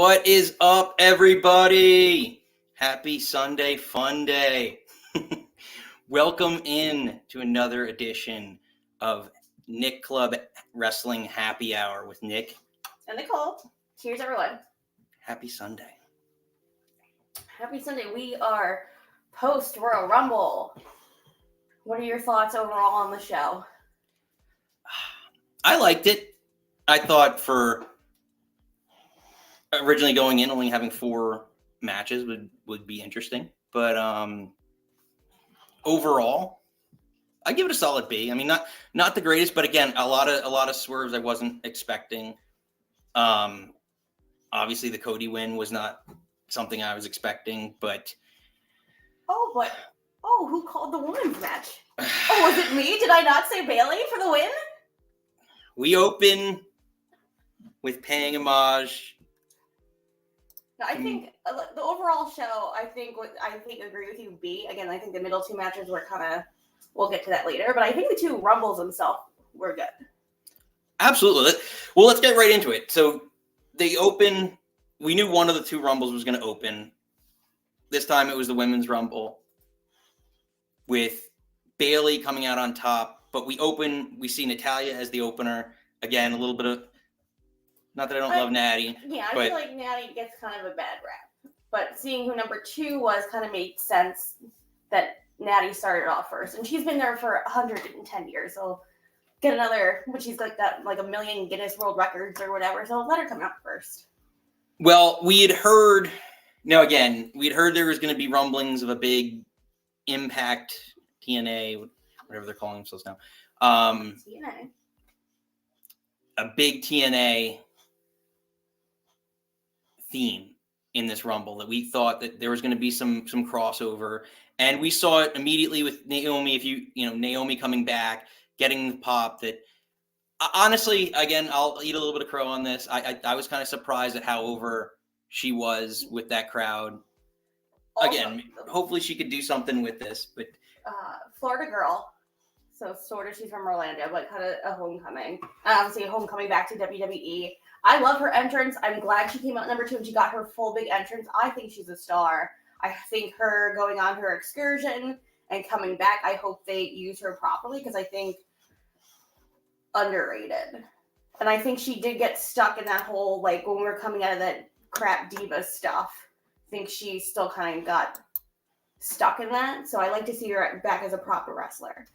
What is up, everybody? Happy Sunday Fun Day. Welcome in to another edition of Nick Club Wrestling Happy Hour with Nick and Nicole. Cheers, everyone. Happy Sunday. Happy Sunday. We are post Royal Rumble. What are your thoughts overall on the show? I liked it. I thought for originally going in only having 4 matches would be interesting, but overall I give it a solid B. I mean, not the greatest, but again, a lot of swerves I wasn't expecting. Obviously the Cody win was not something I was expecting, but who called the women's match? Oh, was it me? Did I not say Bayley for the win? We open with paying homage. No, I think the overall show, I think agree with you, B. Again, I think the middle 2 matches were kind of, we'll get to that later, but I think the 2 Rumbles themselves were good. Absolutely. Well, let's get right into it. So they open, we knew one of the 2 Rumbles was going to open. This time it was the Women's Rumble with Bayley coming out on top, but we see Natalya as the opener. Again, a little bit of, not that I don't love Natty. Yeah, I feel like Natty gets kind of a bad rap. But seeing who number 2 was kind of made sense that Natty started off first. And she's been there for 110 years. So get another, which she's like that, like 1 million Guinness World Records or whatever. So let her come out first. Well, we'd heard there was going to be rumblings of a big Impact TNA, whatever they're calling themselves now. TNA. A big TNA theme in this Rumble, that we thought that there was going to be some crossover, and we saw it immediately with Naomi. Naomi coming back, getting the pop. That honestly, again, I'll eat a little bit of crow on this. I was kind of surprised at how over she was with that crowd. Also, again, hopefully she could do something with this, but Florida girl. So sort of she's from Orlando, but kind of a homecoming. Obviously a homecoming back to WWE. I love her entrance. I'm glad she came out number 2 and she got her full big entrance. I think she's a star. I think her going on her excursion and coming back, I hope they use her properly because I think underrated. And I think she did get stuck in that whole, like, when we were coming out of that crap diva stuff. I think she still kind of got stuck in that. So I like to see her back as a proper wrestler.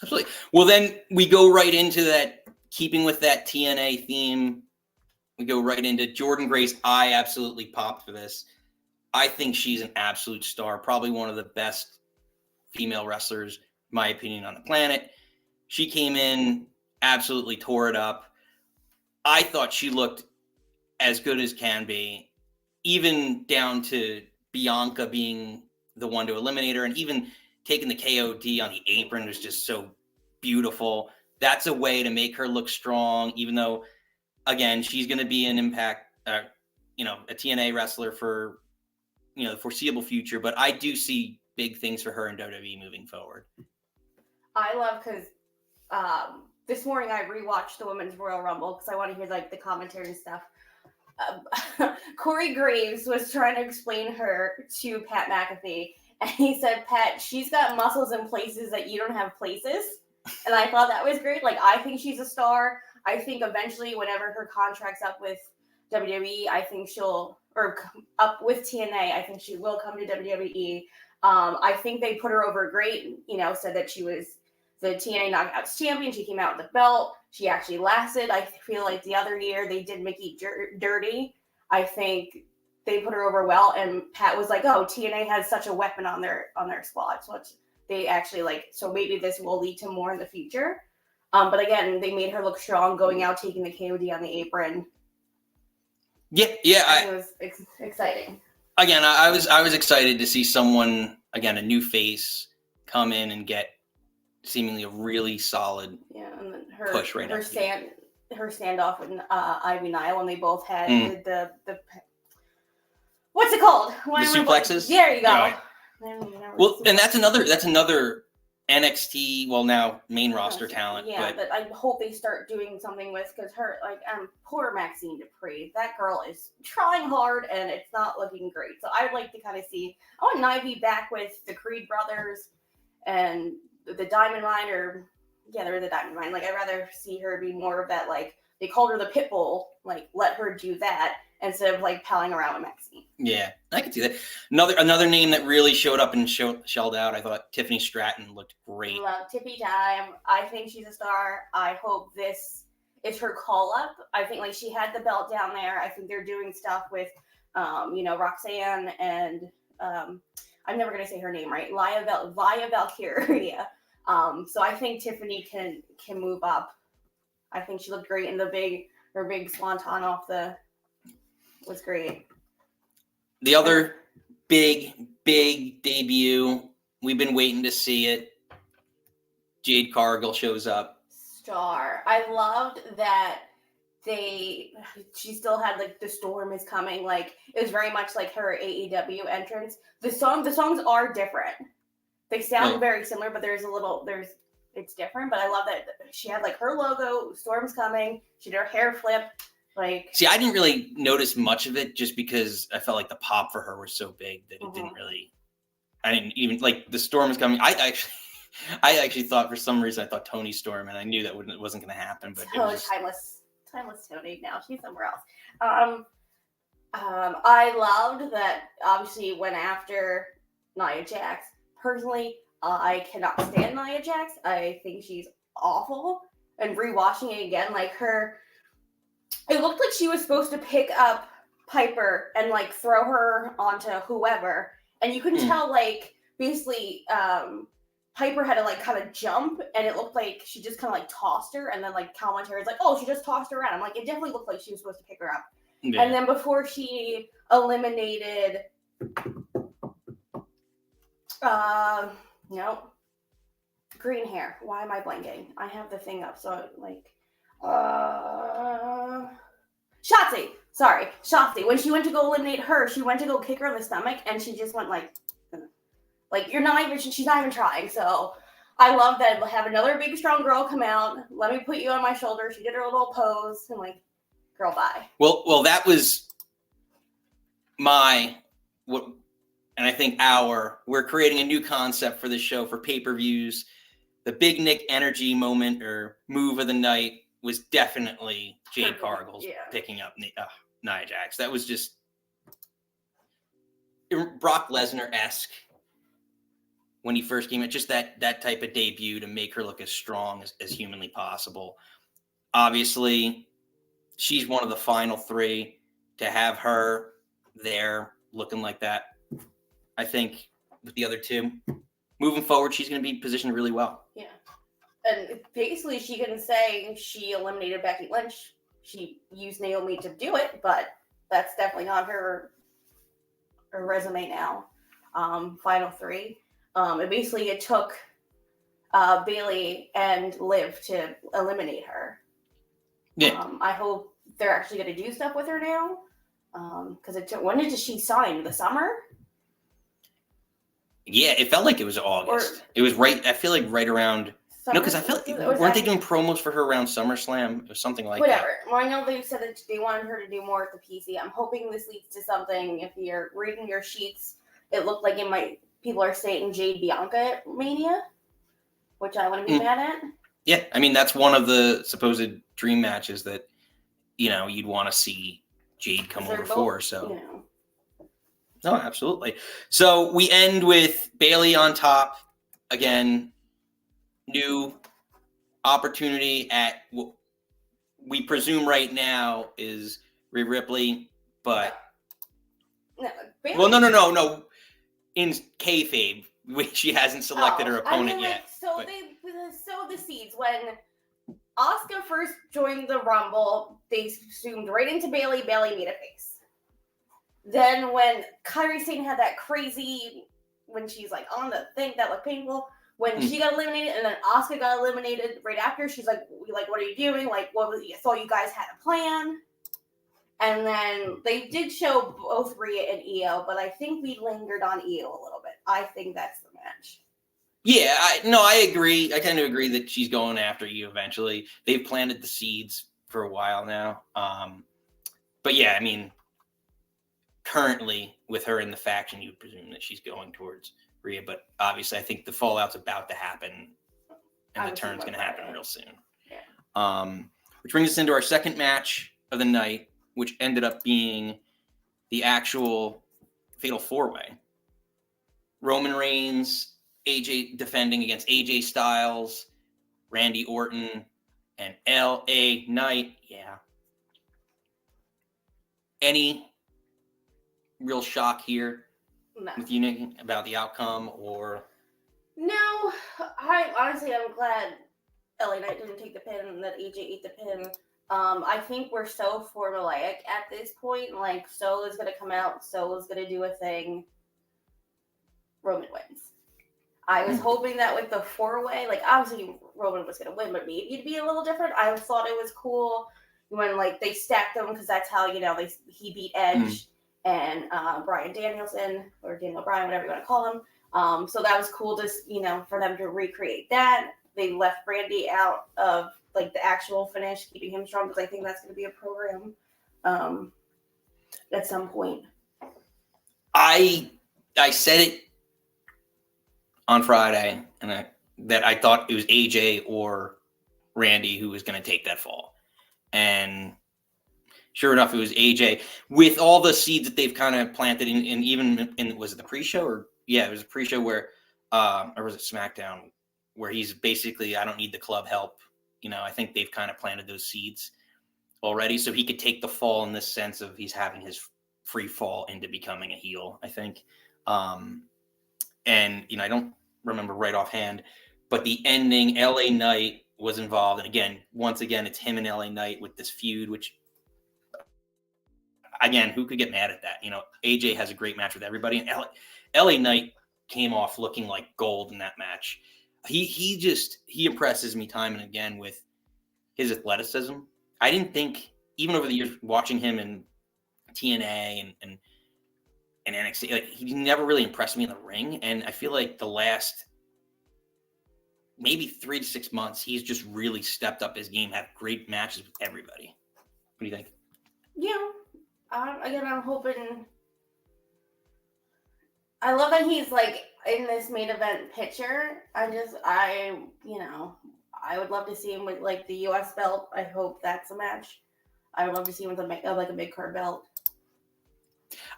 Absolutely. Well, then we go right into that, keeping with that TNA theme. We go right into Jordynne Grace. I absolutely popped for this. I think she's an absolute star, probably one of the best female wrestlers, in my opinion, on the planet. She came in, absolutely tore it up. I thought she looked as good as can be, even down to Bianca being the one to eliminate her, and even taking the KOD on the apron was just so beautiful. That's a way to make her look strong, even though, again, she's going to be an Impact, a TNA wrestler for, the foreseeable future. But I do see big things for her in WWE moving forward. I love because this morning I rewatched the Women's Royal Rumble because I want to hear like the commentary and stuff. Corey Graves was trying to explain her to Pat McAfee. And he said, Pat, she's got muscles in places that you don't have places. And I thought that was great. Like, I think she's a star. I think eventually, whenever her contract's up with WWE, I think up with TNA, I think she will come to WWE. I think they put her over great, said that she was the TNA Knockouts champion. She came out with the belt. She actually lasted. I feel like the other year they did Mickey dirty. I think they put her over well, and Pat was like, "Oh, TNA has such a weapon on their squad, so they actually like. So maybe this will lead to more in the future." But again, they made her look strong, going out, taking the KOD on the apron. Yeah, it was exciting. Again, I was excited to see someone, again, a new face, come in and get seemingly a really solid and then push right now. Her standoff with Ivy Nile when they both had the what's it called? The suplexes? There you go. Yeah. Well, and that's another NXT, well, now main roster talent. Yeah, but that I hope they start doing something with, because her, like, poor Maxine Dupree. That girl is trying hard, and it's not looking great. So I'd like to kind of see, I want Nivy back with the Creed brothers and the Diamond Mine, or, yeah, they're the Diamond Mine. Like, I'd rather see her be more of that, like, they called her the Pitbull, like, let her do that instead of, like, palling around with Maxine. Yeah, I could see that. Another name that really showed up and shelled out, I thought Tiffany Stratton looked great. Love Tippy time. I think she's a star. I hope this is her call up. I think, like, she had the belt down there. I think they're doing stuff with, Roxanne and I'm never gonna say her name right. Via Valkyria. So I think Tiffany can move up. I think she looked great in her big swanton off was great. The other big debut, we've been waiting to see it. Jade Cargill shows up. Star. I loved that she still had, like, the storm is coming. Like, it was very much like her AEW entrance. The songs are different. They sound very similar, but it's different. But I love that she had, like, her logo, storm's coming. She did her hair flip. Like, see, I didn't really notice much of it just because I felt like the pop for her was so big that it didn't really. I didn't even like the storm is coming. I actually thought, for some reason, I thought Tony Storm, and I knew that wasn't going to happen. But it was timeless Tony. Now she's somewhere else. I loved that. Obviously, went after Nia Jax. Personally, I cannot stand Nia Jax. I think she's awful. And rewatching it again, like, it looked like she was supposed to pick up Piper and, like, throw her onto whoever, and you could tell, like, basically, Piper had to, like, kind of jump, and it looked like she just kind of, like, tossed her, and then, like, commentary's like, oh, she just tossed her around. I'm like, it definitely looked like she was supposed to pick her up. Yeah. And then before she eliminated, green hair. Why am I blanking? I have the thing up, so, like, Shotzi. Sorry, Shotzi. When she went to go eliminate her, she went to go kick her in the stomach, and she just went like she's not even trying. So I love that. Have another big strong girl come out. Let me put you on my shoulder. She did her little pose, and, like, girl, bye. Well, that was and I think we're creating a new concept for this show for pay-per-views. The Big Nick energy moment or move of the night was definitely Jade Cargill's picking up Nia Jax. That was just Brock Lesnar-esque when he first came in. Just that type of debut to make her look as strong as humanly possible. Obviously, she's one of the final three. To have her there looking like that, I think with the other two, moving forward, she's going to be positioned really well. Yeah. And basically, she can say she eliminated Becky Lynch. She used Naomi to do it, but that's definitely not her resume now. Final three. It took Bayley and Liv to eliminate her. Yeah. I hope they're actually going to do stuff with her now. Because when did she sign? The summer? Yeah, it felt like it was August. It was right. I feel like right around. Summer? No, because I felt weren't they doing promos for her around SummerSlam or something like that? Whatever. Well, I know they said that they wanted her to do more at the PC. I'm hoping this leads to something. If you're reading your sheets, it looked like it might. People are saying Jade Bianca at Mania, which I wouldn't be mad at. Yeah, I mean that's one of the supposed dream matches that you'd want to see Jade come over for. So. No, absolutely. So we end with Bayley on top again. New opportunity at what we presume right now is Rhea Ripley, but no. In kayfabe, she hasn't selected her opponent yet. They sowed the seeds when Asuka first joined the Rumble. They zoomed right into Bayley. Bayley made a face. Then when Kairi Sane had that crazy, when she's like on the thing that looked painful, when she got eliminated and then Asuka got eliminated right after, she's like, what are you doing? Like, I thought you guys had a plan. And then they did show both Rhea and Io, but I think we lingered on Io a little bit. I think that's the match. Yeah, I agree. I kind of agree that she's going after you eventually. They've planted the seeds for a while now. But yeah, I mean, currently with her in the faction, you would presume that she's going towards Rhea. But obviously, I think the fallout's about to happen, and the turn's going to happen real soon. Yeah. Which brings us into our second match of the night, which ended up being the actual Fatal 4-Way. Roman Reigns, AJ defending against AJ Styles, Randy Orton, and LA Knight. Yeah. Any real shock here with you, Nick, about the outcome, or? No, I'm glad LA Knight didn't take the pin and that AJ ate the pin. I think we're so formulaic at this point. Like, Solo's gonna come out, Solo's gonna do a thing. Roman wins. I was hoping that with the 4-way, like, obviously Roman was gonna win, but maybe it'd be a little different. I thought it was cool when, like, they stacked them, because that's how, he beat Edge and Bryan Danielson, or Daniel Bryan, whatever you want to call him. So that was cool, just, for them to recreate that. They left Randy out of, like, the actual finish, keeping him strong, because I think that's going to be a program at some point. I said it on Friday, and that I thought it was AJ or Randy who was going to take that fall. And sure enough, it was AJ. With all the seeds that they've kind of planted in even in, was it the pre-show? Or yeah, it was a pre-show where, or was it SmackDown, where he's basically, I don't need the club help. I think they've kind of planted those seeds already, so he could take the fall in this sense of he's having his free fall into becoming a heel, I think. And, I don't remember right offhand, but the ending, LA Knight was involved. And again, once again, it's him and LA Knight with this feud, which, again, who could get mad at that? AJ has a great match with everybody, and LA Knight came off looking like gold in that match. He impresses me time and again with his athleticism. I didn't think, even over the years watching him in TNA and NXT, like, he never really impressed me in the ring. And I feel like the last maybe 3 to 6 months, he's just really stepped up his game, had great matches with everybody. What do you think? Yeah. Again, I'm hoping. I love that he's, like, in this main event picture. I would love to see him with, like, the U.S. belt. I hope that's a match. I would love to see him with a big card belt.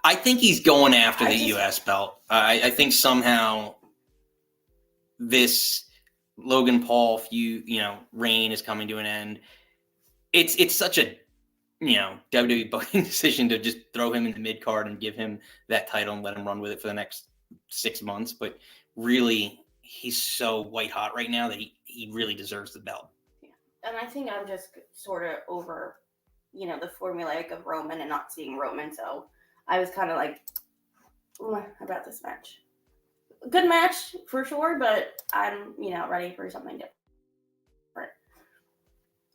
I think he's going after the U.S. belt. I think somehow this Logan Paul reign is coming to an end. It's such a WWE booking decision to just throw him in the mid card and give him that title and let him run with it for the next 6 months. But really, he's so white hot right now that he really deserves the belt. Yeah. And I think I'm just sort of over, the formulaic of Roman and not seeing Roman. So I was kind of like, about this match. Good match for sure, but I'm, ready for something different.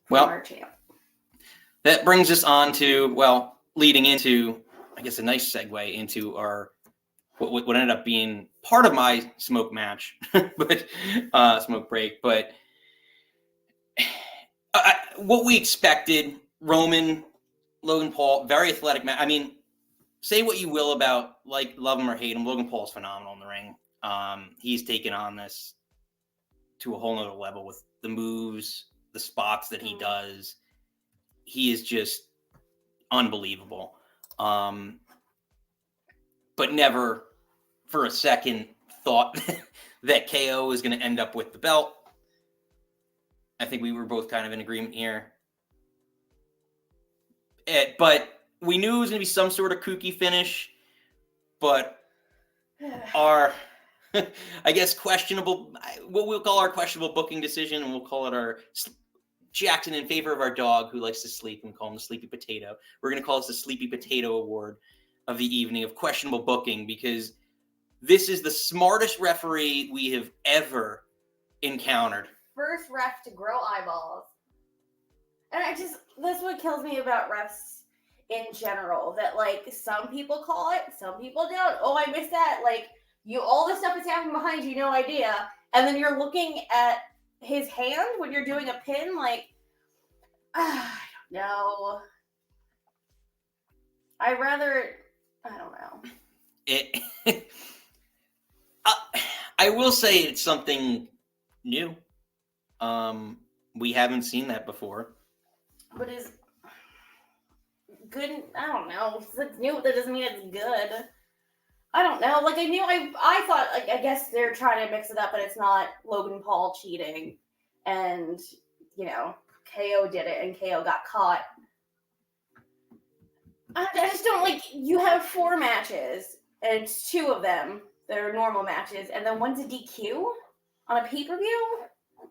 Well, our champ. That brings us on to, leading into, I guess, a nice segue into our what ended up being part of my smoke match, but smoke break. But what we expected, Roman, Logan Paul, very athletic match. I mean, say what you will about, like, love him or hate him, Logan Paul is phenomenal in the ring. He's taken on this to a whole nother level with the moves, the spots that he does. He is just unbelievable. But never for a second thought that KO is going to end up with the belt. I think we were both kind of in agreement here. But we knew it was going to be some sort of kooky finish. But our, I guess, questionable, what we'll call our questionable booking decision, and we'll call it our Jackson in favor of our dog who likes to sleep, and we call him the Sleepy Potato. We're going to call this the Sleepy Potato Award of the evening of questionable booking, because this is the smartest referee we have ever encountered. First ref to grow eyeballs. And that's what kills me about refs in general, that, like, some people call it, some people don't. Oh, I missed that. Like, all the stuff is happening behind you, no idea. And then you're looking at his hand when you're doing a pin, like, I don't know. I don't know. I will say it's something new. We haven't seen that before. But is good? I don't know. If it's new, that doesn't mean it's good. I don't know. Like, I thought, like, I guess they're trying to mix it up, and it's not Logan Paul cheating. And, KO did it, and KO got caught. I just don't, like, you have 4 matches, and it's 2 of them that are normal matches, and then one's a DQ on a pay-per-view?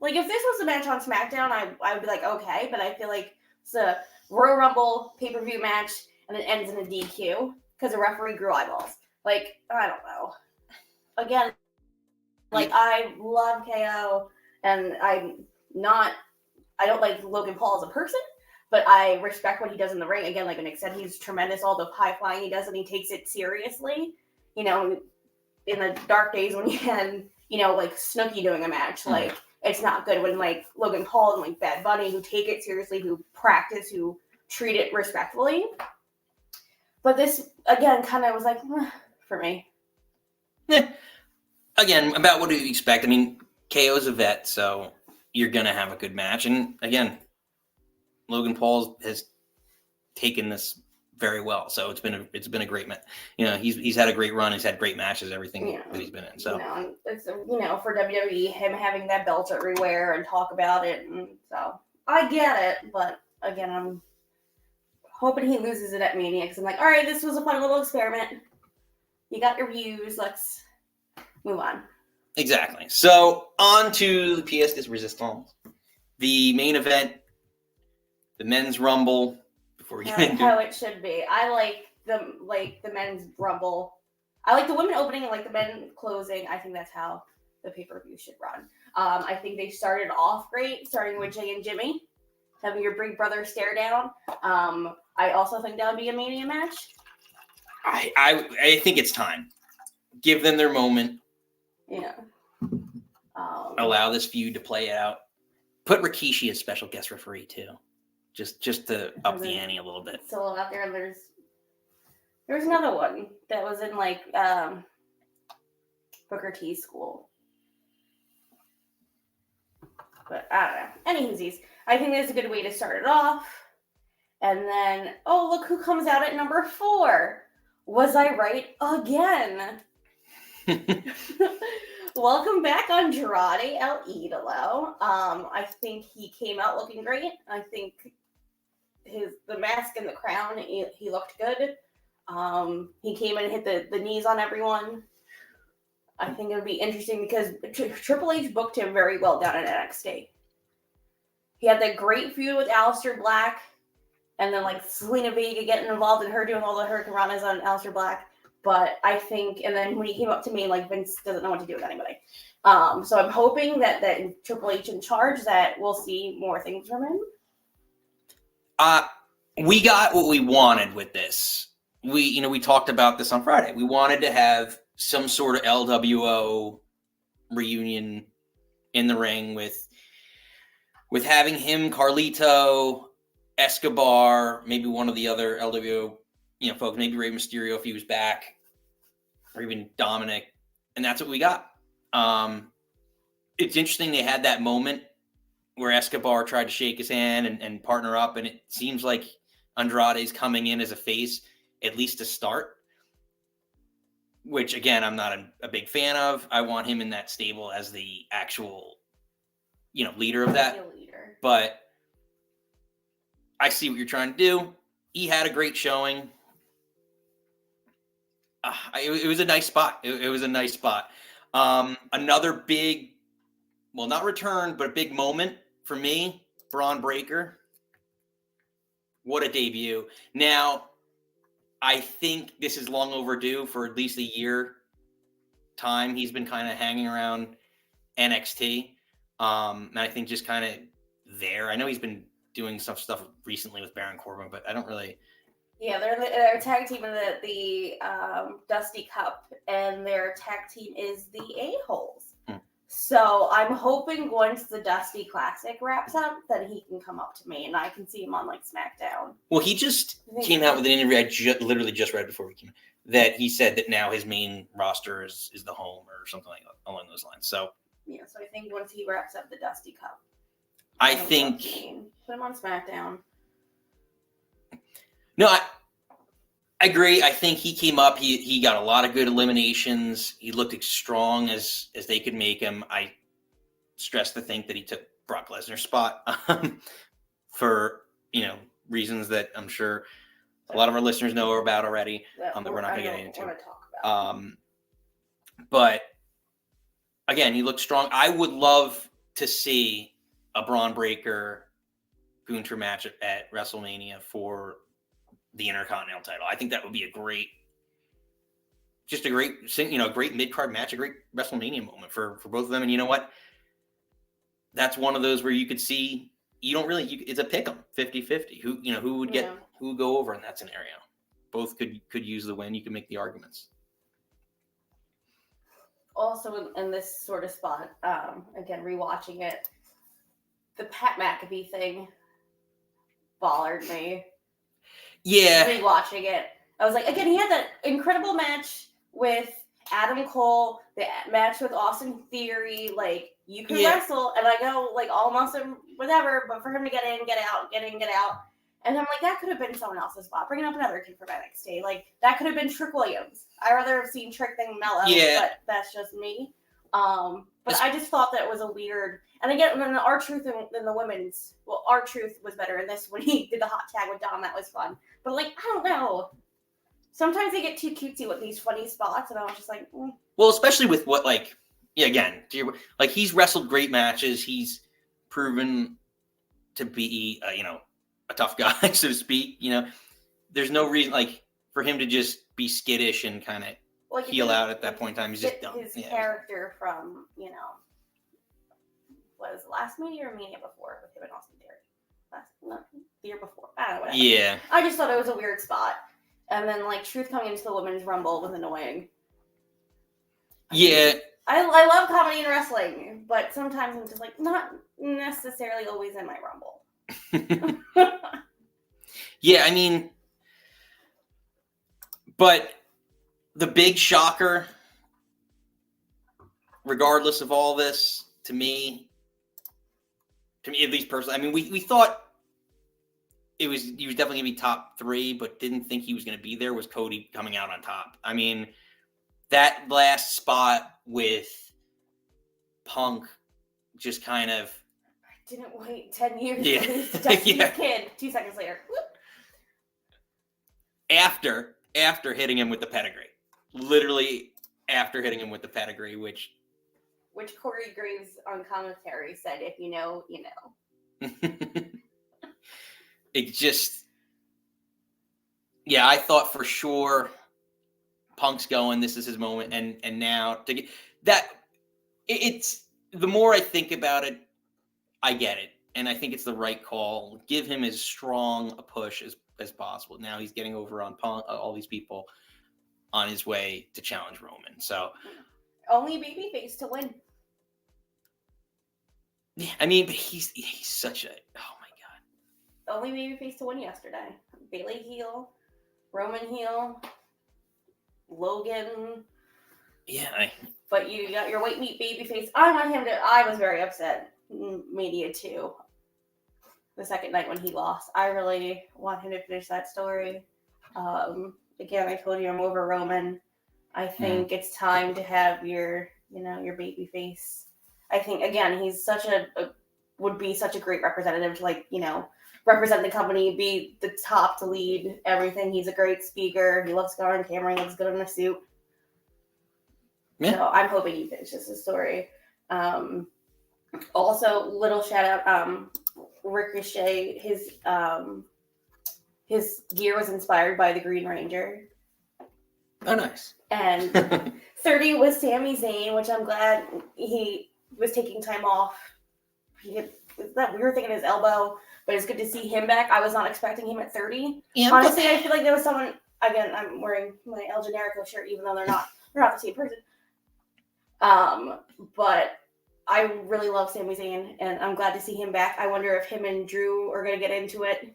Like, if this was a match on SmackDown, I would be like, okay, but I feel like it's a Royal Rumble pay-per-view match, and it ends in a DQ, because the referee grew eyeballs. Like, I don't know. Again, like, I love KO, and I don't like Logan Paul as a person, but I respect what he does in the ring. Again, like Nick said, he's tremendous, all the high flying he does, and he takes it seriously. In the dark days when you had, like Snooki doing a match, like, it's not good when, like, Logan Paul and, like, Bad Bunny, who take it seriously, who practice, who treat it respectfully. But this, again, kind of was like, for me. Again, about what do you expect? I mean, KO's a vet, so you're going to have a good match. And, again, Logan Paul has taken this very well, so it's been a great match. He's had a great run. He's had great matches, everything that he's been in. So it's for WWE, him having that belt everywhere and talk about it, and so I get it. But again, I'm hoping he loses it at Mania, because I'm like, all right, this was a fun little experiment. You got your views. Let's move on. Exactly. So on to the pièce de résistance, the main event, the men's rumble. Before we get into how it should be, I like the men's rumble. I like the women opening and like the men closing. I think that's how the pay-per-view should run. I think they started off great, starting with Jay and Jimmy, having your big brother stare down. I also think that would be a Mania match. I think it's time. Give them their moment. Yeah. Allow this feud to play out. Put Rikishi as special guest referee too, just to up the ante a little bit. Still out there. There's another one that was in like Booker T's school, but I don't know. Anywho's, I think that's a good way to start it off. And then, look who comes out at number 4. Was I right again? Welcome back, Andrade El Idolo. I think he came out looking great. I think the mask and the crown, he looked good. He came in and hit the knees on everyone. I think it would be interesting because Triple H booked him very well down in NXT. He had that great feud with Aleister Black, and then like Selena Vega getting involved in her doing all the Hurricane Ranas on Aleister Black. But I think, and then when he came up to me, like Vince doesn't know what to do with anybody. So I'm hoping that Triple H in charge, that we'll see more things from him. We got what we wanted with this. We talked about this on Friday. We wanted to have some sort of LWO reunion in the ring with having him, Carlito, Escobar, maybe one of the other LWO folks, maybe Rey Mysterio if he was back, or even Dominic, and that's what we got. It's interesting they had that moment where Escobar tried to shake his hand and partner up, and it seems like Andrade's coming in as a face, at least to start, which, again, I'm not a big fan of. I want him in that stable as the actual, leader of that. But I see what you're trying to do. He had a great showing. It was a nice spot. It was a nice spot. Another big, well, not return, but a big moment for me, Braun Breaker. What a debut. Now, I think this is long overdue for at least a year time. He's been kind of hanging around NXT. And I think just kind of there. I know he's been doing some stuff recently with Baron Corbin, but I don't really... Yeah, they're a tag team in the Dusty Cup, and their tag team is the A-Holes. So I'm hoping once the Dusty Classic wraps up, that he can come up to me and I can see him on like SmackDown. Well, he just came out with an interview. I literally just read before we came, that he said that now his main roster is the home or something like along those lines. So yeah, so I think once he wraps up the Dusty Cup, I think put him on SmackDown. No, I agree. I think he came up. He got a lot of good eliminations. He looked as strong as they could make him. I stress to think that he took Brock Lesnar's spot for reasons that I'm sure a lot of our listeners know about already. That we're not going to get into. Want to talk about. But again, he looked strong. I would love to see a Braun Breaker Gunther match at WrestleMania for the Intercontinental title. I think that would be a great mid-card match, a great WrestleMania moment for both of them. And you know what? That's one of those where you could see it's a pick 'em 50-50. Who would go over in that scenario? Both could use the win. You can make the arguments. Also in this sort of spot, again, rewatching it, the Pat McAfee thing bothered me. Yeah. Rewatching it, I was like, again, he had that incredible match with Adam Cole, the match with Austin Theory. Like, you can wrestle, and I go like almost whatever, but for him to get in, get out, get in, get out, and I'm like, that could have been someone else's spot. Bringing up another kid from NXT, like that could have been Trick Williams. I'd rather have seen Trick than Mello, but that's just me. But I just thought that was a weird. And again, then the R-Truth and the women's. Well, R-Truth was better in this when he did the hot tag with Dom. That was fun. But like, I don't know. Sometimes they get too cutesy with these funny spots, and I was just like, Well, especially with what again, like he's wrestled great matches. He's proven to be a tough guy, so to speak. There's no reason for him to just be skittish and kind of heel out at that point in time. He's just dumb. His character from was last Mania or Mania before with him and Austin Theory? The year before. I don't know. Whatever. Yeah. I just thought it was a weird spot. And then Truth coming into the Women's Rumble was annoying. Yeah. I love comedy and wrestling, but sometimes I'm just not necessarily always in my Rumble. Yeah, I mean, but the big shocker, regardless of all this, to me at least personally, I mean, we thought he was definitely going to be top 3, but didn't think he was going to be there, was Cody coming out on top. I mean, that last spot with Punk just kind of... I didn't wait 10 years to lose to Dusty's kid. 2 seconds later. Whoop. After hitting him with the pedigree. Literally after hitting him with the pedigree, which Corey Graves on commentary said, if you know, you know. It just... Yeah, I thought for sure Punk's going, this is his moment, and now to get that, it's the more I think about it, I get it, and I think it's the right call. Give him as strong a push as possible. Now he's getting over on Punk, all these people on his way to challenge Roman. So only babyface to win. Yeah, I mean, but he's such a, oh my god. Only babyface to win yesterday. Bailey heel, Roman heel, Logan. Yeah, but you got your white meat babyface. I was very upset. Mania 2. The second night when he lost. I really want him to finish that story. Again, I told you I'm over Roman. I think it's time to have your babyface. I think, again, he's would be such a great representative to represent the company, be the top to lead everything. He's a great speaker. He loves going on camera. He looks good in a suit. Yeah. So I'm hoping he finishes the story. Also, little shout out, Ricochet. His gear was inspired by the Green Ranger. Oh, nice. And 30 was Sami Zayn, which I'm glad he was taking time off. He had that weird thing in his elbow, but it's good to see him back. I was not expecting him at 30. Yeah, honestly, I feel like there was someone. Again, I'm wearing my El Generico shirt, even though they're not the same person. But I really love Sami Zayn, and I'm glad to see him back. I wonder if him and Drew are going to get into it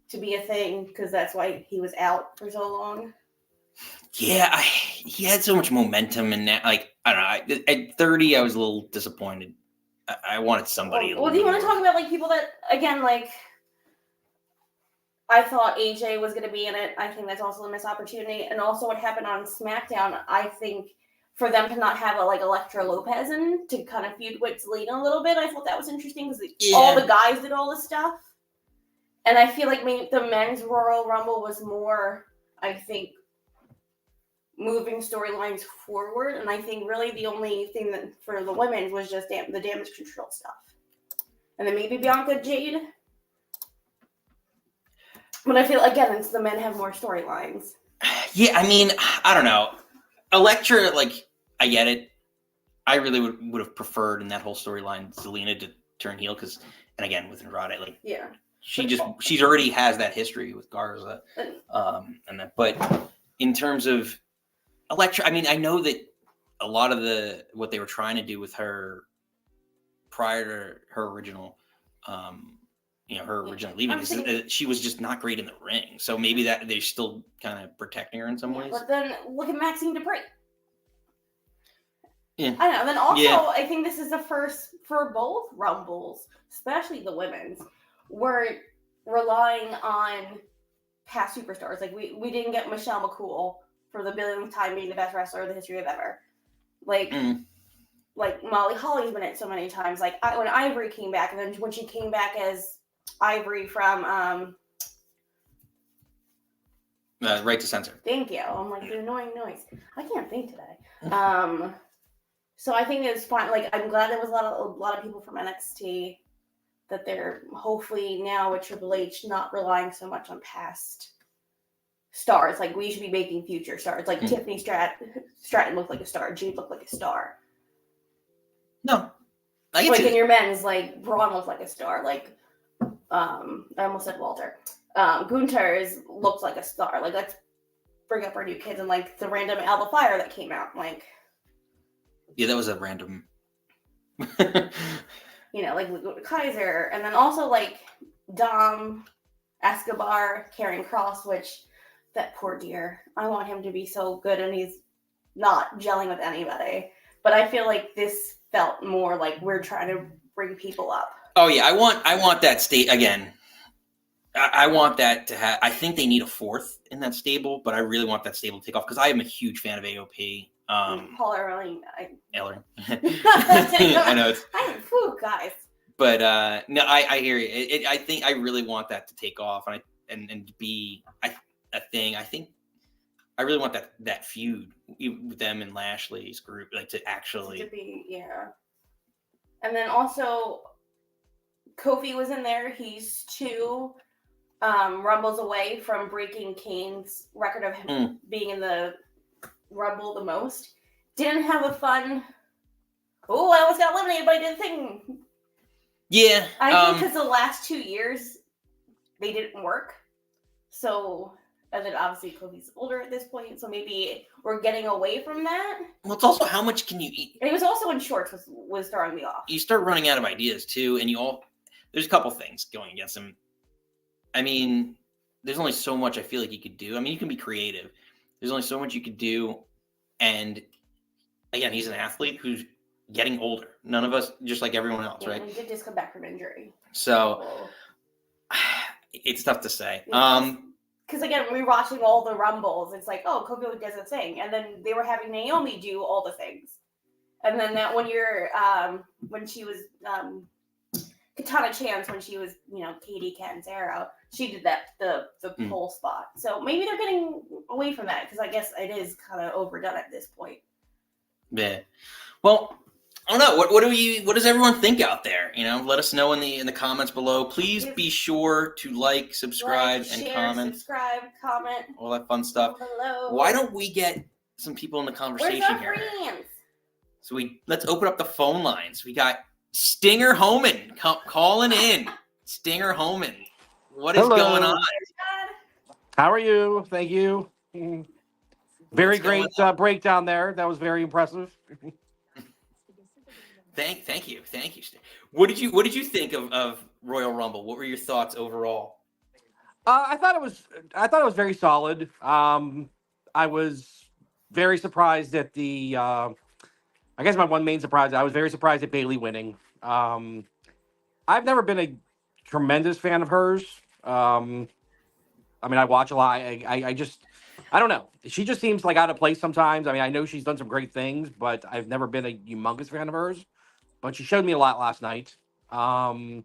to be a thing, because that's why he was out for so long. Yeah, he had so much momentum, and I don't know. At 30, I was a little disappointed. I wanted somebody. Well, do you want to talk about like people that, again, like I thought AJ was going to be in it. I think that's also a missed opportunity, and also what happened on SmackDown. I think for them to not have like Elektra Lopez in to kind of feud with Zelina a little bit, I thought that was interesting because all the guys did all this stuff, and I feel like maybe the men's Royal Rumble was more, I think, moving storylines forward, and I think really the only thing that for the women was just the damage control stuff, and then maybe Bianca Jade. But I feel again, it's the men have more storylines. Yeah, I mean, I don't know. Elektra, like, I get it. I really would have preferred in that whole storyline Zelina to turn heel because, and again with Andrade, like, she's already has that history with Garza, and that. But in terms of Elektra, I mean, I know that a lot of what they were trying to do with her prior to her original, her original leaving, she was just not great in the ring. So maybe that they're still kind of protecting her in some ways. But then look at Maxine Dupree. Yeah. I know. Then also, I think this is the first for both Rumbles, especially the women's, we're relying on past superstars. Like we didn't get Michelle McCool for the billionth time being the best wrestler in the history of ever. Like Molly Holly's been in it so many times. Like when Ivory came back, and then when she came back as Ivory from Right to Censor. Thank you. I'm like the annoying noise. I can't think today. So I think it's fine. Like I'm glad there was a lot of people from NXT that they're hopefully now with Triple H not relying so much on past stars. Like we should be making future stars. Like Tiffany Stratton looked like a star. Jade looked like a star. No, like in your men's, like Braun looked like a star. Like I almost said Walter. Gunther looks like a star. Like let's bring up our new kids, and like the random Alba Fire that came out. Like that was a random. Like Kaiser, and then also like Dom Escobar, Karrion Kross, which that poor dear. I want him to be so good, and he's not gelling with anybody. But I feel like this felt more like we're trying to bring people up. Oh yeah, I want that state again. I want that to have. I think they need a fourth in that stable, but I really want that stable to take off because I am a huge fan of AOP. Paul Ellering. I know it's. Guys. But no, I hear you. I think I really want that to take off and be a thing. I think I really want that feud with them and Lashley's group, like to actually to be And then also, Kofi was in there. He's 2 Rumbles away from breaking Kane's record of him being in the Rumble the most. Didn't have a fun. Oh, I almost got eliminated, but I did the thing. Yeah, I think because the last 2 years they didn't work. So, and then obviously Kofi's older at this point, so maybe we're getting away from that. Well, it's also how much can you eat? And he was also in shorts, was throwing me off. You start running out of ideas too, and there's a couple things going against him. I mean, there's only so much I feel like you could do. I mean, you can be creative. There's only so much you could do, and again, he's an athlete who's getting older. None of us, just like everyone else, right? He did just come back from injury. So it's tough to say. Because again, when we were watching all the Rumbles, it's like, oh, Kofi does a thing, and then they were having Naomi do all the things, and then that when she was Katana Chance, when she was Katie Catanzaro, she did the pole spot. So maybe they're getting away from that because I guess it is kind of overdone at this point. Yeah. Well, I don't know. What does everyone think out there? Let us know in the comments below. Please be sure to subscribe, and share, comment. Subscribe, comment. All that fun stuff. Hello. Why don't we get some people in the conversation here? Friends? So let's open up the phone lines. We got Stinger Homan calling in. Stinger Homan. What is going on? How are you? Thank you. Very great breakdown there. That was very impressive. Thank you, Steve. What did you think of Royal Rumble? What were your thoughts overall? I thought it was very solid. I was very surprised at the. I guess my one main surprise. I was very surprised at Bailey winning. I've never been a tremendous fan of hers. I mean, I watch a lot. I just, I don't know. She just seems like out of place sometimes. I mean, I know she's done some great things, but I've never been a humongous fan of hers. But she showed me a lot last night. I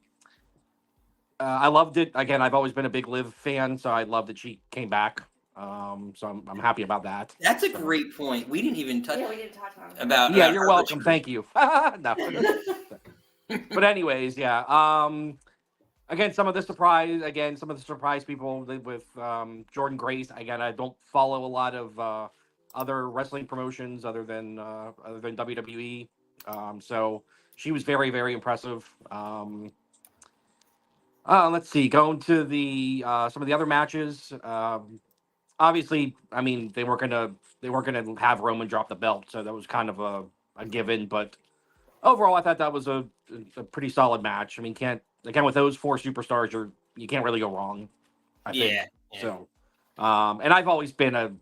loved it. Again, I've always been a big Liv fan, so I love that she came back. So I'm happy about that. That's a So, great point. We didn't even touch we didn't talk about about. yeah, you're her, welcome. but Thank you. No. But anyways, yeah. Again, some of the surprise people with Jordan Grace. Again, I don't follow a lot of other wrestling promotions other than WWE. So she was very, very impressive. Let's see. Going to the some of the other matches. Obviously, I mean they weren't gonna have Roman drop the belt, so that was kind of a given. But overall, I thought that was a pretty solid match. I mean, can't again with those four superstars, you can't really go wrong. I think yeah. so. And I've always been a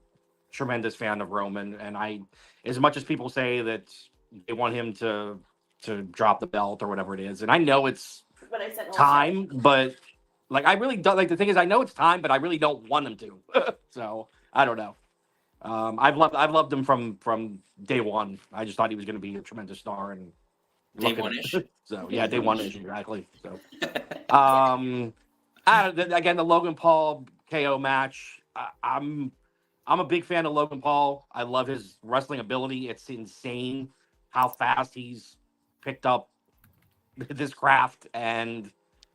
tremendous fan of Roman, and as much as people say that they want him to drop the belt or whatever it is, and I know it's But I said time, but like I really don't like the thing is I know it's time, but I really don't want him to. So I don't know. I've loved him from day one. I just thought he was going to be a tremendous star, and Day look at one-ish. it. So yeah, day one-ish exactly. So also. again the Logan Paul KO match. I'm a big fan of Logan Paul. I love his wrestling ability. It's insane how fast he's picked up this craft, and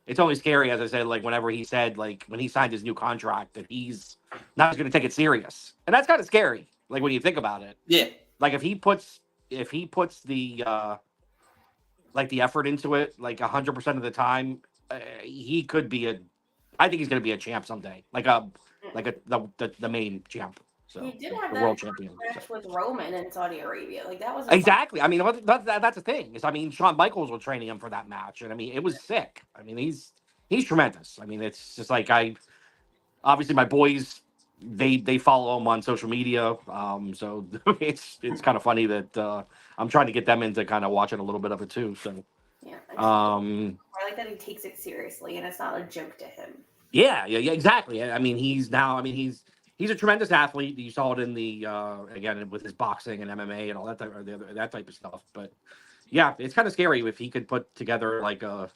it's only scary, as I said, like whenever he said, like when he signed his new contract, that he's not going to take it serious, and that's kind of scary. Like when you think about it, Yeah. like if he puts the like the effort into it, like 100% of the time, he could be a. I think he's going to be a champ someday, like the main champ. So He did have the that world champion. match with Roman in Saudi Arabia. Like that was Exactly. I mean, that's the thing. Is I mean, Shawn Michaels was training him for that match, and I mean, it was sick. I mean, he's tremendous. I mean, it's just like obviously my boys they follow him on social media. So it's kind of funny that I'm trying to get them into kind of watching a little bit of it too. So Yeah. um, I like that he takes it seriously and it's not a joke to him. yeah, exactly. I mean, he's a tremendous athlete. You saw it in the again with his boxing and MMA and all that that type of stuff. But yeah, it's kind of scary if he could put together like a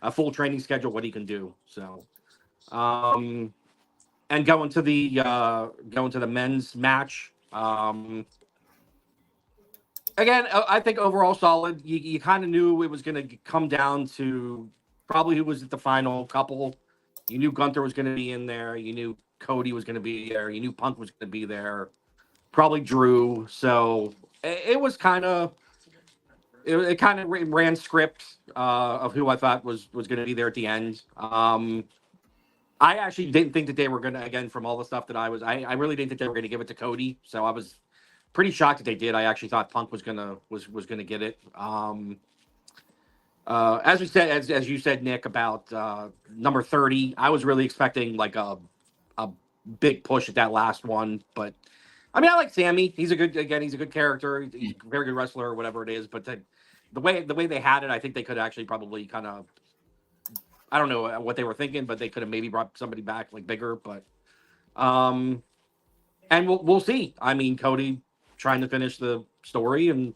a full training schedule, what he can do. So, and going to the men's match. Again, I think overall solid. You kind of knew it was going to come down to probably who was at the final couple. You knew Gunther was going to be in there. You knew Cody was going to be there. You knew Punk was going to be there. Probably Drew. So it was kind of it kind of ran script of who I thought was going to be there at the end. I actually didn't think that they were going to, again, from all the stuff that I really didn't think they were going to give it to Cody. So I was pretty shocked that they did. I actually thought Punk was gonna get it. As we said, as you said, Nick, about number 30, I was really expecting like a big push at that last one. But I mean, I like Sammy. He's a good character. He's a very good wrestler, or whatever it is. But the way they had it, I think they could actually probably kind of. I don't know what they were thinking, but they could have maybe brought somebody back like bigger. But and we'll see. I mean, Cody trying to finish the story, and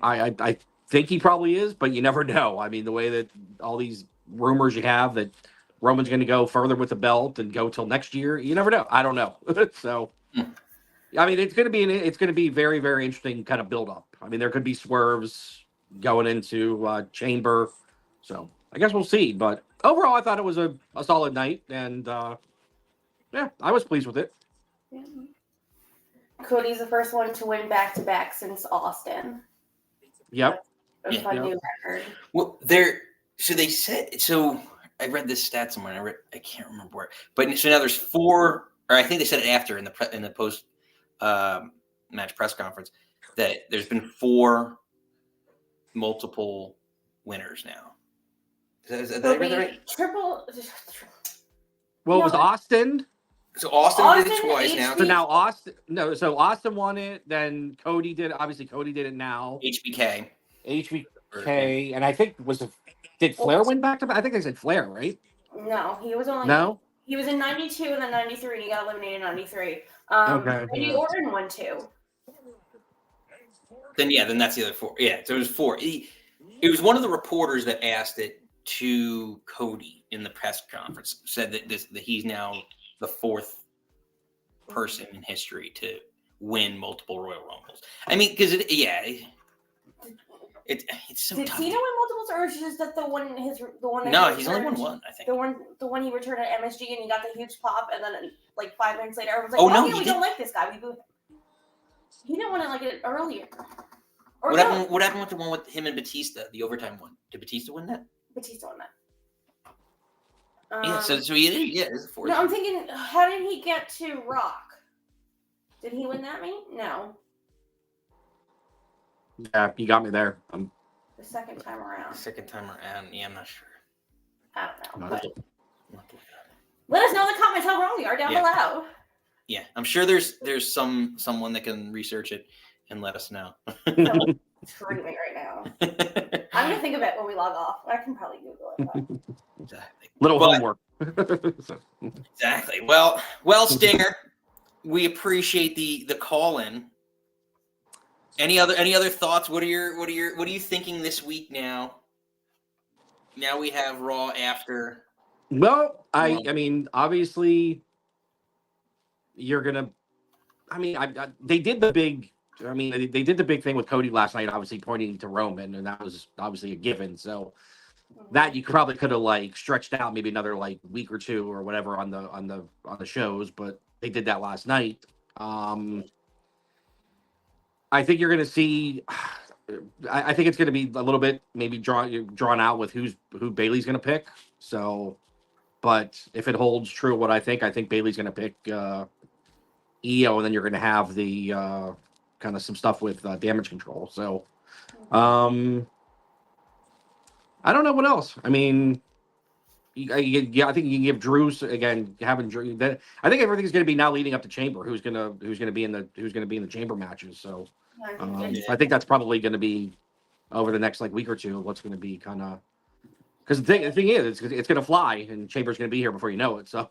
I think he probably is, but you never know. I mean, the way that all these rumors you have that Roman's going to go further with the belt and go till next year, you never know. I don't know. So, I mean, it's going to be very, very interesting kind of build up. I mean, there could be swerves going into Chamber, so I guess we'll see. But overall, I thought it was a solid night, and yeah, I was pleased with it. Yeah. Cody's the first one to win back-to-back since Austin. Yep. That's my new record. Well, they said so. I read this stat somewhere. I can't remember where, but so now there's 4, or I think they said it after in the post match press conference that there's been 4 multiple winners now. Is that It'll right? Triple. Well, it No, was Austin. So Austin did it Austin, twice now. So now Austin, no, so Austin won it. Then Cody did. Obviously, Cody did it now. HBK. HBK, and I think did Flair win back to back? I think they said Flair, right? No, he was only No. He was in 92 and then 93, and he got eliminated in 93. Okay. Randy Orton won 2. Then that's the other 4. Yeah, so it was 4. It was one of the reporters that asked it to Cody in the press conference. Said that he's now the 4th person in history to win multiple Royal Rumbles. I mean, because it's so Did tough. Cena win multiples, or is it just that the one that No, he he's only won returned- one, I think. The one he returned at MSG and he got the huge pop, and then like 5 minutes later, everyone's like, Oh, no, yeah, he we did- don't like this guy. We booed him. He didn't win it like it earlier. Or What no, happened? What happened with the one with him and Batista, the overtime one? Did Batista win that? Batista won that. Yeah, so he did. Yeah, it's a 4. No, I'm thinking, how did he get to Rock? Did he win that meet? No, Yeah, you got me there. the second time around. Second time around. Yeah, I'm not sure. I don't know. Not But let us know in the comments how wrong we are down below. Yeah, I'm sure there's someone that can research it and let us know. Someone's screaming right now. I'm gonna think of it when we log off. I can probably Google it. But. Exactly. Little But- homework. Exactly. Well, Stinger, we appreciate the call in. Any other thoughts? What are you thinking this week now? Now we have Raw after. Well, I mean, obviously, you're gonna. I mean, they did the big. I mean, they did the big thing with Cody last night, obviously pointing to Roman, and that was obviously a given. So that you probably could have like stretched out maybe another like week or 2 or whatever on the shows, but they did that last night. I think you're going to see. I think it's going to be a little bit maybe drawn out with who Bailey's going to pick. So, but if it holds true, what I think Bailey's going to pick EO, and then you're going to have the kind of some stuff with damage control. So, I don't know what else. I mean, I think you can give Drew's again having Drew. That I think everything's going to be now leading up to Chamber. Who's going to be in the Chamber matches. So. I think that's probably going to be over the next like week or 2. What's going to be kind of because the thing is it's going to fly and Chamber's going to be here before you know it. So,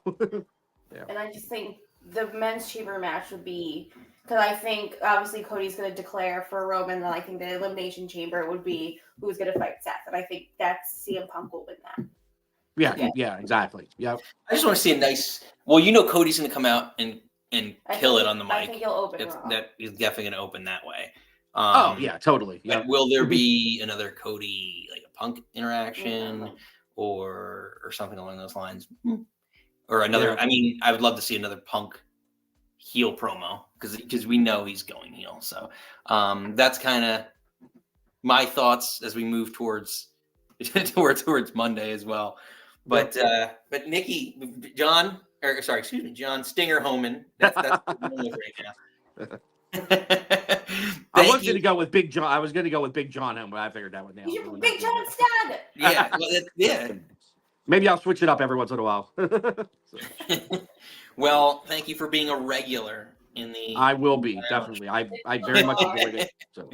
yeah. And I just think the men's chamber match would be because I think obviously Cody's going to declare for Roman, and I think the elimination chamber would be who's going to fight Seth, and I think that's CM Punk will win that. Yeah, exactly. Yep. I just want to see a nice. Well, Cody's going to come out and kill it on the mic. I think he'll open That he's definitely going to open that way. Oh yeah, totally. Yeah. Will there be another Cody like a Punk interaction or something along those lines, or another? Yeah. I mean, I would love to see another Punk heel promo because we know he's going heel. So that's kind of my thoughts as we move towards Monday as well. But Nikki, John Stinger Homan. That's the name right now. I was going to go with Big John. I was going to go with Big John, but I figured that would nail. You're Big John instead. Yeah, yeah. Maybe I'll switch it up every once in a while. Well, thank you for being a regular in the. I will be definitely. I very much enjoyed it. So.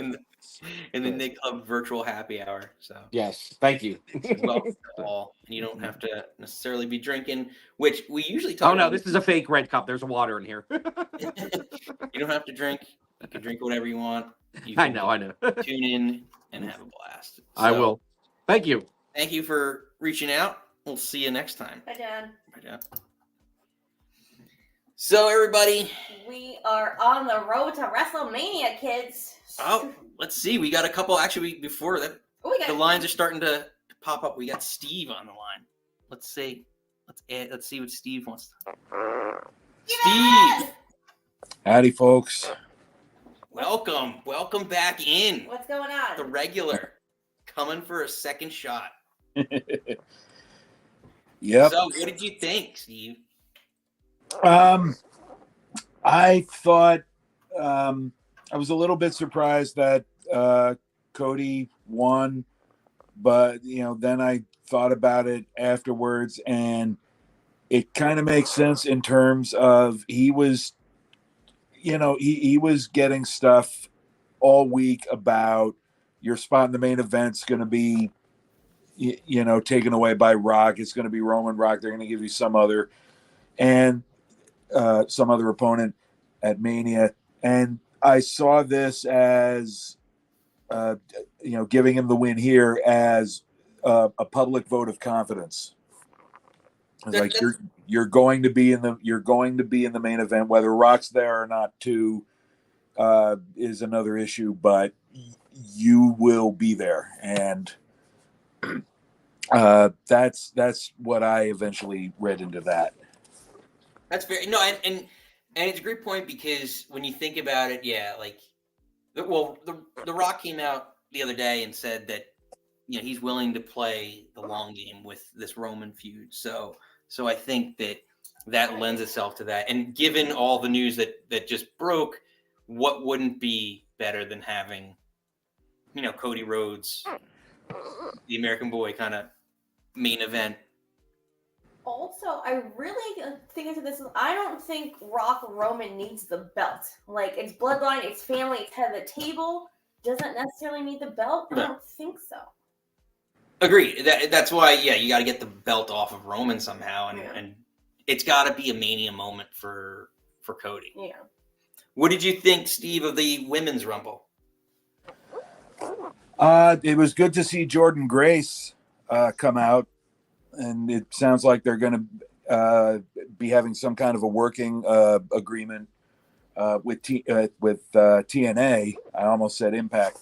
In the Nick Club virtual happy hour. So yes, thank you. Welcome to all. You don't have to necessarily be drinking, which we usually talk. Oh no, this is a fake red cup. There's water in here. You don't have to drink. You can drink whatever you want. I know. Tune in and have a blast. So, I will. Thank you. Thank you for reaching out. We'll see you next time. Bye, Dad. Bye, Dad. So, everybody. We are on the road to WrestleMania, kids. Oh, let's see. We got a couple. Actually, before that, the lines are starting to pop up. We got Steve on the line. Let's see. Let's see what Steve wants. Steve. Howdy, folks. Welcome back in. What's going on? The regular coming for a second shot. Yep. So, what did you think, Steve? I thought I was a little bit surprised that Cody won, but then I thought about it afterwards, and it kind of makes sense in terms of he was getting stuff all week about your spot in the main event's going to be taken away by Rock. It's going to be Roman Rock. They're going to give you some other opponent at Mania. And I saw this as giving him the win here as a public vote of confidence. It's like you're going to be in the main event, whether Rock's there or not too is another issue, but you will be there. And that's what I eventually read into that. That's very and it's a great point, because when you think about it, yeah, like, well, the Rock came out the other day and said that he's willing to play the long game with this Roman feud. So I think that lends itself to that. And given all the news that just broke, what wouldn't be better than having Cody Rhodes, the American Boy, kind of main event. Also, I really think into this. I don't think Rock Roman needs the belt. Like, it's bloodline, it's family, it's head of the table. Doesn't necessarily need the belt. I don't think so. Agreed. That's why, you got to get the belt off of Roman somehow, and it's got to be a Mania moment for Cody. Yeah. What did you think, Steve, of the women's Rumble? It was good to see Jordynne Grace come out, and it sounds like they're going to be having some kind of a working agreement with TNA. I almost said Impact.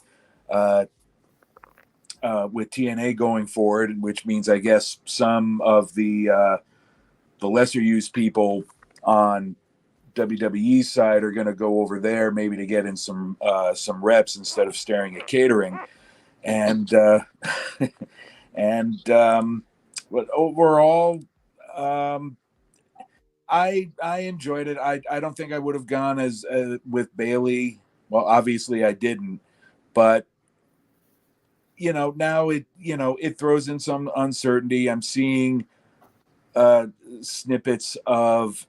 With TNA going forward, which means I guess some of the lesser used people on WWE's side are going to go over there, maybe to get in some reps instead of staring at catering. And but overall, I enjoyed it. I don't think I would have gone as with Bayley. Well, obviously I didn't, but now it throws in some uncertainty. I'm seeing snippets of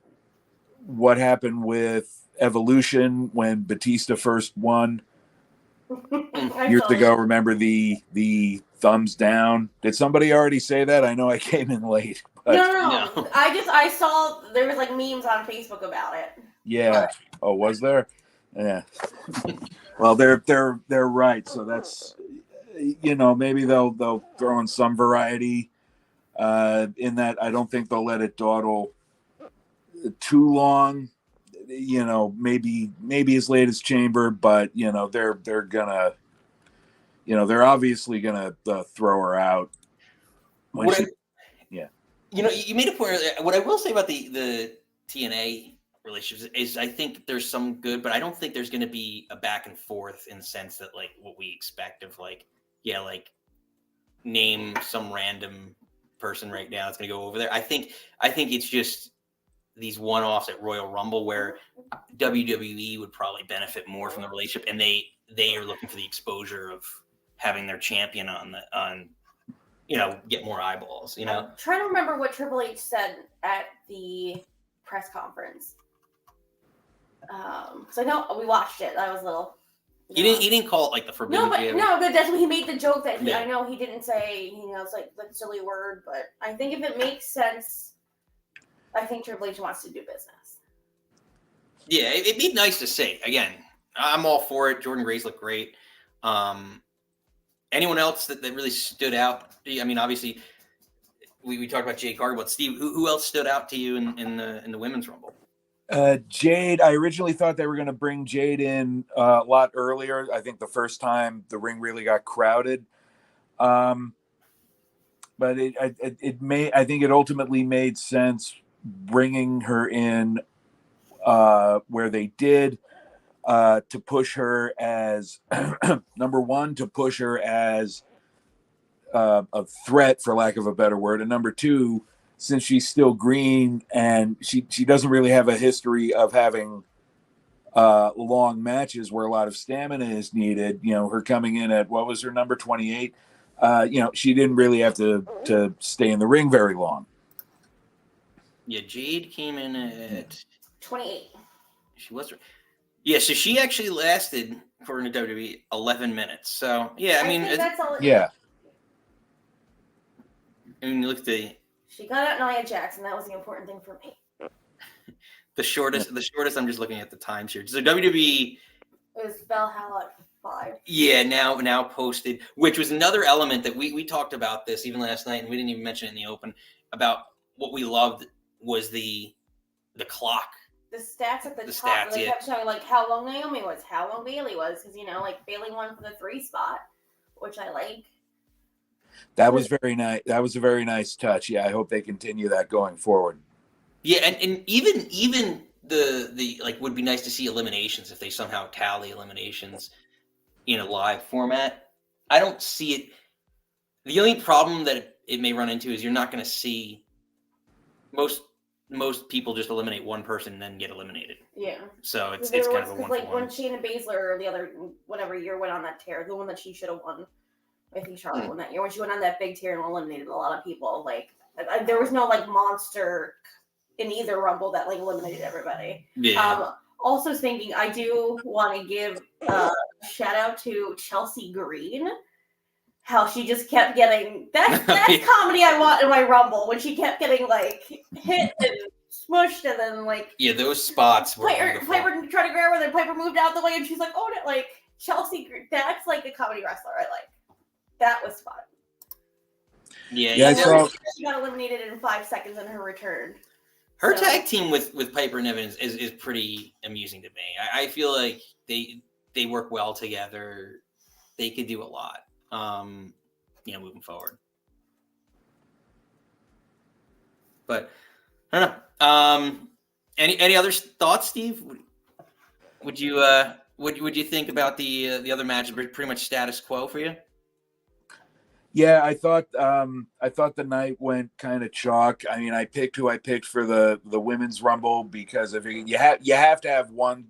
what happened with Evolution when Batista first won years ago. Remember the thumbs down? Did somebody already say that? I know I came in late. But No. I saw there was like memes on Facebook about it. Yeah. Oh, was there? Yeah. Well, they're right. So that's maybe they'll throw in some variety in that. I don't think they'll let it dawdle too long. Maybe as late as Chamber, but they're gonna they're obviously gonna throw her out when you made a point earlier. What I will say about the TNA relationships is I think there's some good, but I don't think there's going to be a back and forth in the sense that like what we expect of like name some random person right now that's going to go over there. I think it's just these one-offs at Royal Rumble where WWE would probably benefit more from the relationship, and they are looking for the exposure of having their champion on get more eyeballs. I'm trying to remember what Triple H said at the press conference. So I know we watched it. I was little. He didn't call it like the forbidden. But that's when he made the joke that I know he didn't say. It's like the silly word, but I think if it makes sense, I think Triple H wants to do business. Yeah, it'd be nice to see. Again, I'm all for it. Jordynne Grace looked great. Anyone else that really stood out? I mean, obviously, we talked about Jade Cargill, but Steve, who else stood out to you in the women's Rumble? Jade. I originally thought they were going to bring Jade in a lot earlier. I think the first time the ring really got crowded. But I think it ultimately made sense bringing her in where they did to push her as number one, to push her as a threat, for lack of a better word, and number two, since she's still green and she doesn't really have a history of having long matches where a lot of stamina is needed. Her coming in at, what was her number, 28? She didn't really have to stay in the ring very long. Yeah, Jade came in at 28. She was. Yeah, so she actually lasted, according to WWE, 11 minutes. So yeah, I mean, think that's all. Yeah. I mean, look at She got out Nia Jackson. That was the important thing for me. the shortest. The shortest. I'm just looking at the times here. So WWE. It was Valhalla at 5. Yeah, now posted, which was another element that we talked about this even last night, and we didn't even mention it in the open, about what we loved was the clock. The stats at the top, stats, they yeah. kept showing like how long Naomi was, how long Bailey was, because like Bailey won for the 3 spot, which I like. That was very nice. That was a very nice touch. Yeah, I hope they continue that going forward. Yeah, and even the like, would be nice to see eliminations if they somehow tally eliminations in a live format. I don't see it. The only problem that it may run into is you're not going to see most people just eliminate one person and then get eliminated. Yeah. So it's kind of a one like for one. when Shayna Baszler the other whatever year went on that tear, the one that she should have won. I think Charlotte won that year when she went on that big tear and eliminated a lot of people. Like there was no like monster in either Rumble that like eliminated everybody. Yeah. Also thinking, I do want to give a shout out to Chelsea Green. How she just kept getting that's comedy I want in my Rumble, when she kept getting like hit and smushed and then like those spots were Piper tried to grab her, then Piper moved out the way and she's like, oh no, like Chelsea, that's like a comedy wrestler I like. That was fun. Yeah. She got eliminated in 5 seconds in her return. Her tag team with Piper and Evans is pretty amusing to me. I feel like they work well together. They could do a lot. Moving forward. But I don't know. Any other thoughts, Steve? Would you think about the other matches? Pretty much status quo for you? Yeah, I thought the night went kind of chalk. I mean, I picked who I picked for the women's Rumble because of you have to have one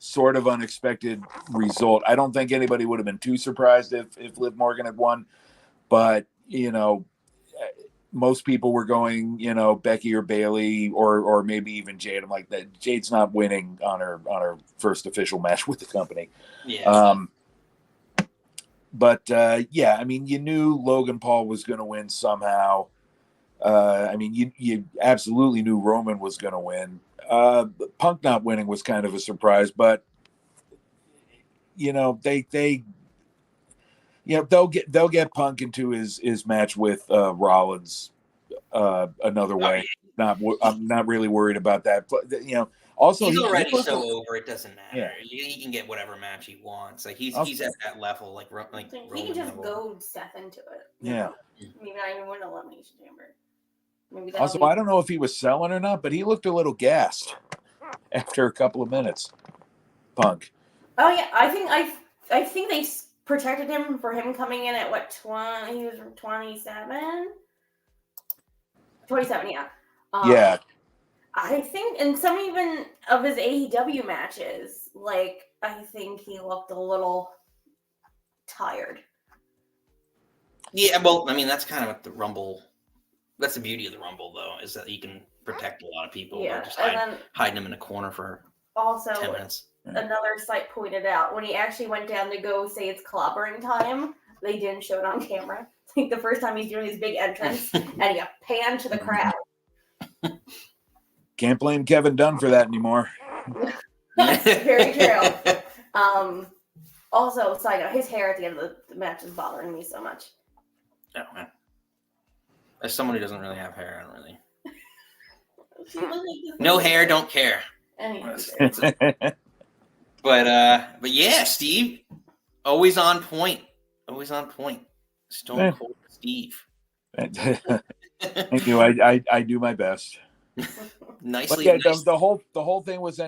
sort of unexpected result. I don't think anybody would have been too surprised if Liv Morgan had won, but most people were going, Becky or Bailey or maybe even Jade. I'm like, that Jade's not winning on her first official match with the company. Yeah. But I mean, you knew Logan Paul was going to win somehow. I mean, you absolutely knew Roman was going to win. Punk not winning was kind of a surprise, but they'll get Punk into his match with Rollins another way. I'm not really worried about that. But also he's already so over. It doesn't matter. Yeah. He can get whatever match he wants. Like he's at that level. Like he can just go Seth into it. Yeah. Maybe not even win an elimination chamber. Maybe also, I don't know if he was selling or not, but he looked a little gassed after a couple of minutes. Punk. Oh yeah, I think they protected him for him coming in at what 20? He was 27. 27, yeah. Yeah. I think in some even of his AEW matches, like I think he looked a little tired. Yeah, well, I mean that's kind of what the Rumble. That's the beauty of the Rumble, though, is that you can protect a lot of people. Yeah, just and hiding them in a corner for also 10 minutes. Another site pointed out when he actually went down to go say it's clobbering time, they didn't show it on camera. Like the first time he's doing his big entrance, and he panned to the crowd. Can't blame Kevin Dunn for that anymore. Very true. Also, side note, his hair at the end of the match is bothering me so much. Oh, man. As someone who doesn't really have hair, I don't really. No hair, don't care. But yeah, Steve, always on point. Always on point. Stone Cold Steve. Thank you. I do my best. Nicely. But yeah, the whole thing was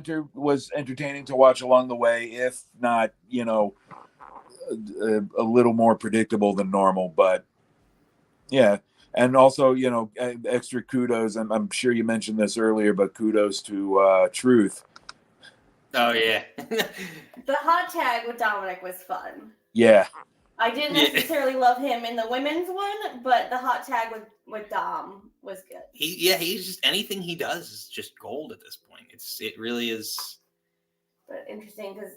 entertaining to watch along the way, if not, a little more predictable than normal. But yeah, and also, extra kudos. I'm sure you mentioned this earlier, but kudos to Truth Oh yeah. The hot tag with Dominic was fun. Yeah. I didn't Yeah. necessarily love him in the women's one, but the hot tag with Dom was good. He's just anything he does is just gold at this point. It really is. But interesting because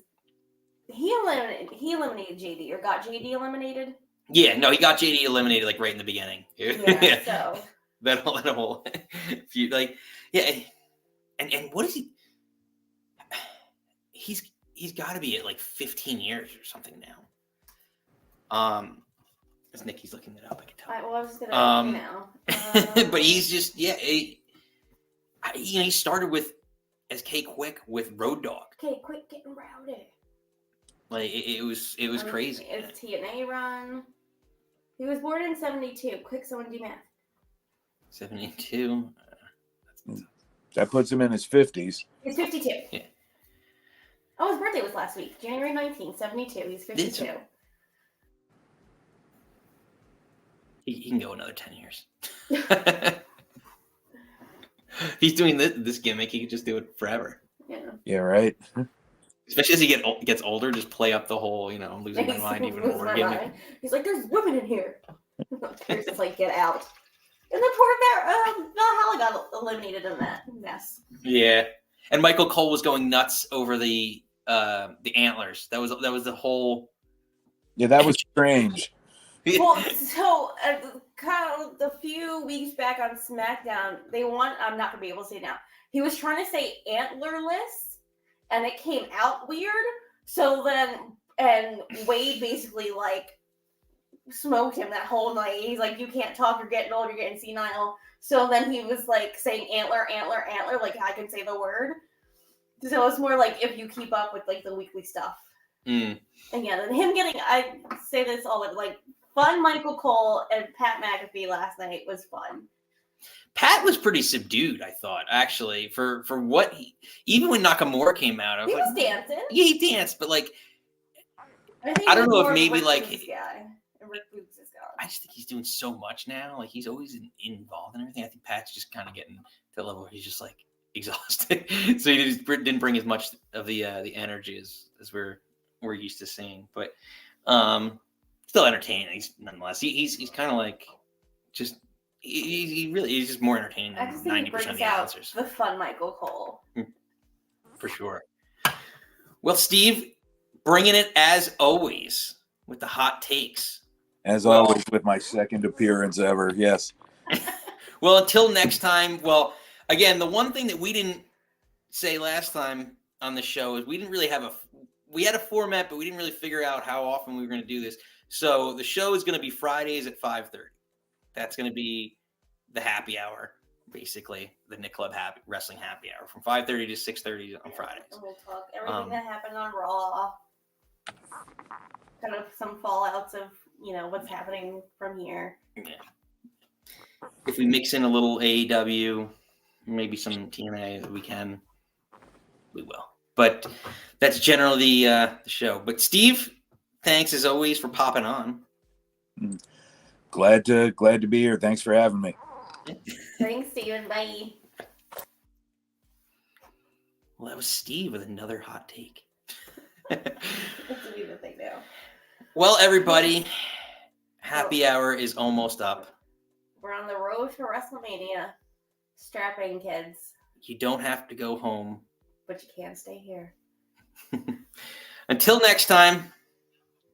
he eliminated JD or got JD eliminated. Yeah, no, he got JD eliminated like right in the beginning. Yeah, so that whole feud, like, yeah, and what is he? He's got to be at like 15 years or something now. As Nikki's looking it up, I can tell. I was gonna but he's just he started with as K Quick with Road Dogg. Okay, quick getting rowdy. Like it was crazy. It's TNA run. He was born in 72. Quick, someone do math. 72. That puts him in his 50s. He's 52. Yeah. Oh, his birthday was last week, January 19th, 72. He's 52. He can go another 10 years. He's doing this gimmick. He could just do it forever. Yeah. Yeah, right. Especially as he gets older, just play up the whole, I'm losing my mind even more gimmick. He's like, there's women in here. Pierce is like, get out. And then poor Valhalla got eliminated in that mess. Yeah, and Michael Cole was going nuts over the antlers. That was the whole. Yeah, that was strange. Well, so kind of a few weeks back on SmackDown, I'm not gonna be able to say it now. He was trying to say antlerless, and it came out weird. So then, and Wade basically like smoked him that whole night. He's like, "You can't talk. You're getting old. You're getting senile." So then he was like saying antler, antler, antler, like I can say the word. So it's more like if you keep up with like the weekly stuff. Mm. And yeah, then him getting, I say this all the like. Fun Michael Cole and Pat McAfee last night was fun. Pat was pretty subdued, I thought, actually, for what even when Nakamura came out, I was He like, was dancing. Yeah, he danced, but like I don't know if more maybe Rick like Boogs guy. Rick Boogs is gone. I just think he's doing so much now. Like he's always involved in everything. I think Pat's just kind of getting to the level where he's just like exhausted. So he just didn't bring as much of the energy as we're used to seeing. But still entertaining. Nonetheless, he's kind of like just he's just more entertaining than 90% of the announcers. The fun Michael Cole, for sure. Well, Steve, bringing it as always with the hot takes. As always, with my second appearance ever. Yes. Well, until next time. Well, again, the one thing that we didn't say last time on the show is we didn't really have we had a format, but we didn't really figure out how often we were going to do this. So the show is going to be Fridays at 5:30. That's going to be the happy hour, basically the Nick Club Wrestling happy hour from 5:30 to 6:30 on Fridays. And we'll talk everything that happened on Raw, kind of some fallouts of what's happening from here. Yeah. If we mix in a little AEW, maybe some TNA, we will. But that's generally the show. But Steve, thanks as always for popping on. Glad to be here. Thanks for having me. Thanks, Steven. Bye. Well, that was Steve with another hot take. That's a new thing now. Well, everybody, happy hour is almost up. We're on the road to WrestleMania. Strap in, kids. You don't have to go home. But you can stay here. Until next time,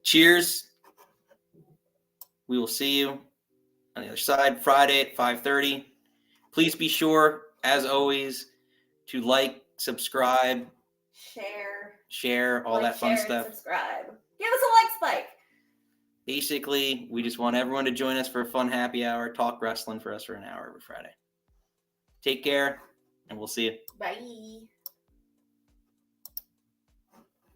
cheers. We will see you on the other side Friday at 5:30. Please be sure, as always, to like, subscribe, share, all that fun stuff. Subscribe. Give us a like spike. Basically, we just want everyone to join us for a fun happy hour, talk wrestling for us for an hour every Friday. Take care, and we'll see you. Bye.